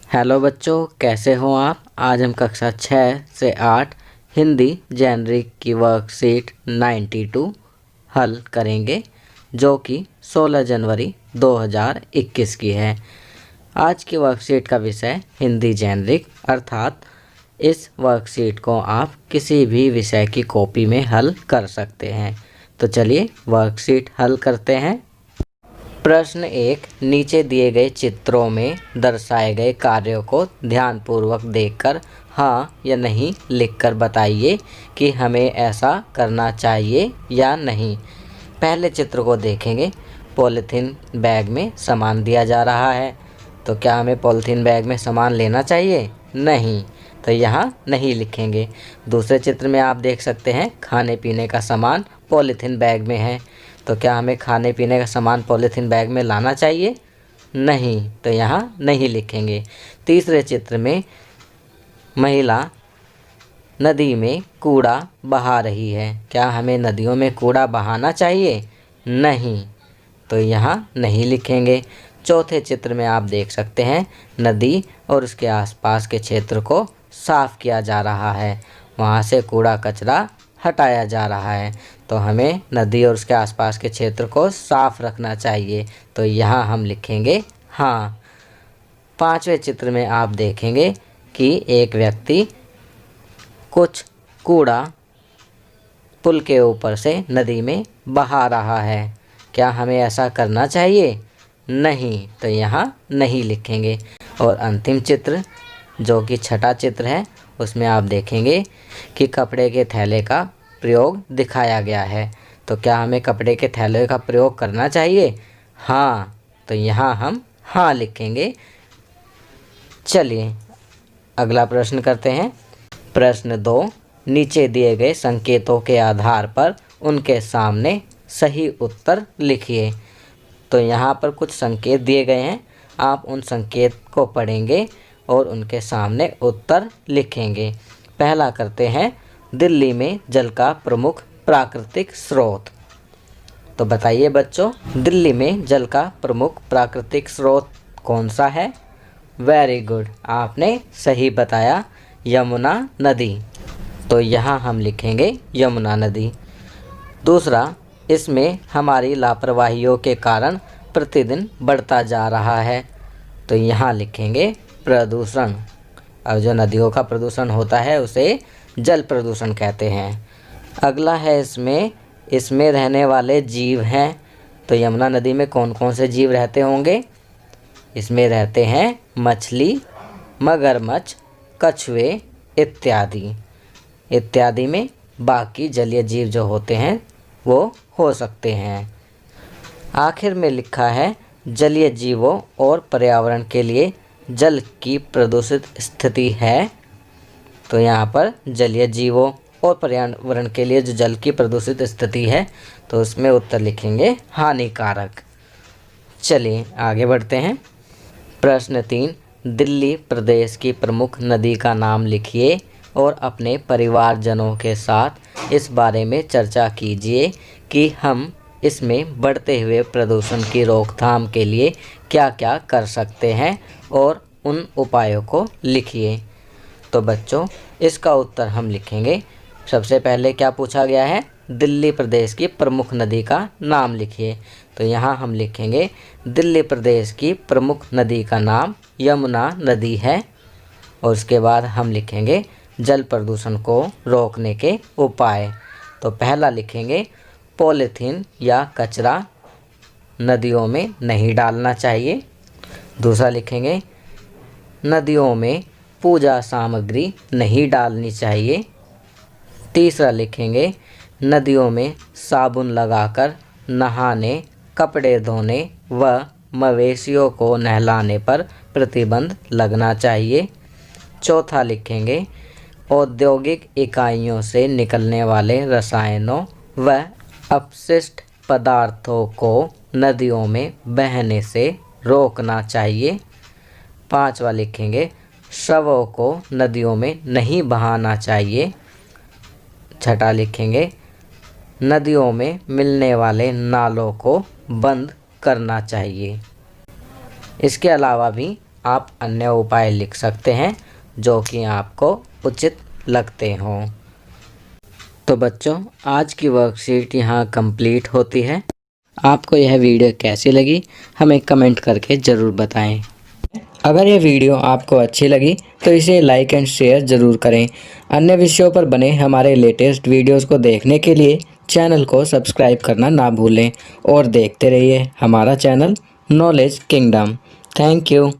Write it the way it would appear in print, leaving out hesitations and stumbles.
Hello बच्चों, कैसे हो आप। आज हम कक्षा 6 से 8 हिंदी जेनरिक की वर्कशीट 92 हल करेंगे, जो कि 16 जनवरी 2021 की है। आज की वर्कशीट का विषय हिंदी जेनरिक, अर्थात इस वर्कशीट को आप किसी भी विषय की कॉपी में हल कर सकते हैं। तो चलिए वर्कशीट हल करते हैं। प्रश्न 1, नीचे दिए गए चित्रों में दर्शाए गए कार्यों को ध्यानपूर्वक देखकर हाँ या नहीं लिखकर बताइए कि हमें ऐसा करना चाहिए या नहीं। पहले चित्र को देखेंगे। पॉलीथीन बैग में सामान दिया जा रहा है, तो क्या हमें पॉलीथीन बैग में सामान लेना चाहिए? नहीं, तो यहाँ नहीं लिखेंगे। दूसरे चित्र में आप देख सकते हैं खाने पीने का सामान पॉलीथीन बैग में है, तो क्या हमें खाने पीने का सामान पॉलीथीन बैग में लाना चाहिए? नहीं, तो यहाँ नहीं लिखेंगे। तीसरे चित्र में महिला नदी में कूड़ा बहा रही है, क्या हमें नदियों में कूड़ा बहाना चाहिए? नहीं, तो यहाँ नहीं लिखेंगे। चौथे चित्र में आप देख सकते हैं नदी और उसके आसपास के क्षेत्र को साफ किया जा रहा है, वहाँ से कूड़ा कचरा हटाया जा रहा है, तो हमें नदी और उसके आसपास के क्षेत्र को साफ रखना चाहिए, तो यहाँ हम लिखेंगे हाँ। पांचवें चित्र में आप देखेंगे कि एक व्यक्ति कुछ कूड़ा पुल के ऊपर से नदी में बहा रहा है, क्या हमें ऐसा करना चाहिए? नहीं, तो यहाँ नहीं लिखेंगे। और अंतिम चित्र जो कि छठा चित्र है, उसमें आप देखेंगे कि कपड़े के थैले का प्रयोग दिखाया गया है, तो क्या हमें कपड़े के थैले का प्रयोग करना चाहिए? हाँ, तो यहाँ हम हाँ लिखेंगे। चलिए अगला प्रश्न करते हैं। प्रश्न 2, नीचे दिए गए संकेतों के आधार पर उनके सामने सही उत्तर लिखिए। तो यहाँ पर कुछ संकेत दिए गए हैं, आप उन संकेत को पढ़ेंगे और उनके सामने उत्तर लिखेंगे। पहला करते हैं, दिल्ली में जल का प्रमुख प्राकृतिक स्रोत। तो बताइए बच्चों, दिल्ली में जल का प्रमुख प्राकृतिक स्रोत कौन सा है? वेरी गुड, आपने सही बताया, यमुना नदी। तो यहाँ हम लिखेंगे यमुना नदी। दूसरा, इसमें हमारी लापरवाहियों के कारण प्रतिदिन बढ़ता जा रहा है, तो यहाँ लिखेंगे प्रदूषण। अब जो नदियों का प्रदूषण होता है उसे जल प्रदूषण कहते हैं। अगला है इसमें रहने वाले जीव हैं, तो यमुना नदी में कौन कौन से जीव रहते होंगे? इसमें रहते हैं मछली, मगरमच्छ, कछुए इत्यादि में बाकी जलीय जीव जो होते हैं वो हो सकते हैं। आखिर में लिखा है, जलीय जीवों और पर्यावरण के लिए जल की प्रदूषित स्थिति है, तो यहाँ पर जलीय जीवों और पर्यावरण के लिए जो जल की प्रदूषित स्थिति है, तो उसमें उत्तर लिखेंगे हानिकारक। चलिए आगे बढ़ते हैं। प्रश्न 3, दिल्ली प्रदेश की प्रमुख नदी का नाम लिखिए और अपने परिवारजनों के साथ इस बारे में चर्चा कीजिए कि हम इसमें बढ़ते हुए प्रदूषण की रोकथाम के लिए क्या क्या कर सकते हैं और उन उपायों को लिखिए। तो बच्चों, इसका उत्तर हम लिखेंगे। सबसे पहले क्या पूछा गया है? दिल्ली प्रदेश की प्रमुख नदी का नाम लिखिए, तो यहाँ हम लिखेंगे दिल्ली प्रदेश की प्रमुख नदी का नाम यमुना नदी है। और उसके बाद हम लिखेंगे जल प्रदूषण को रोकने के उपाय। तो पहला लिखेंगे पॉलीथीन या कचरा नदियों में नहीं डालना चाहिए। दूसरा लिखेंगे नदियों में पूजा सामग्री नहीं डालनी चाहिए। तीसरा लिखेंगे नदियों में साबुन लगाकर नहाने, कपड़े धोने व मवेशियों को नहलाने पर प्रतिबंध लगना चाहिए। चौथा लिखेंगे औद्योगिक इकाइयों से निकलने वाले रसायनों व अपशिष्ट पदार्थों को नदियों में बहने से रोकना चाहिए। पांचवा लिखेंगे शवों को नदियों में नहीं बहाना चाहिए। छठा लिखेंगे नदियों में मिलने वाले नालों को बंद करना चाहिए। इसके अलावा भी आप अन्य उपाय लिख सकते हैं जो कि आपको उचित लगते हों। तो बच्चों, आज की वर्कशीट यहाँ कंप्लीट होती है। आपको यह वीडियो कैसी लगी हमें कमेंट करके ज़रूर बताएं। अगर यह वीडियो आपको अच्छी लगी तो इसे लाइक एंड शेयर ज़रूर करें। अन्य विषयों पर बने हमारे लेटेस्ट वीडियोस को देखने के लिए चैनल को सब्सक्राइब करना ना भूलें और देखते रहिए हमारा channel knowledge kingdom. Thank you.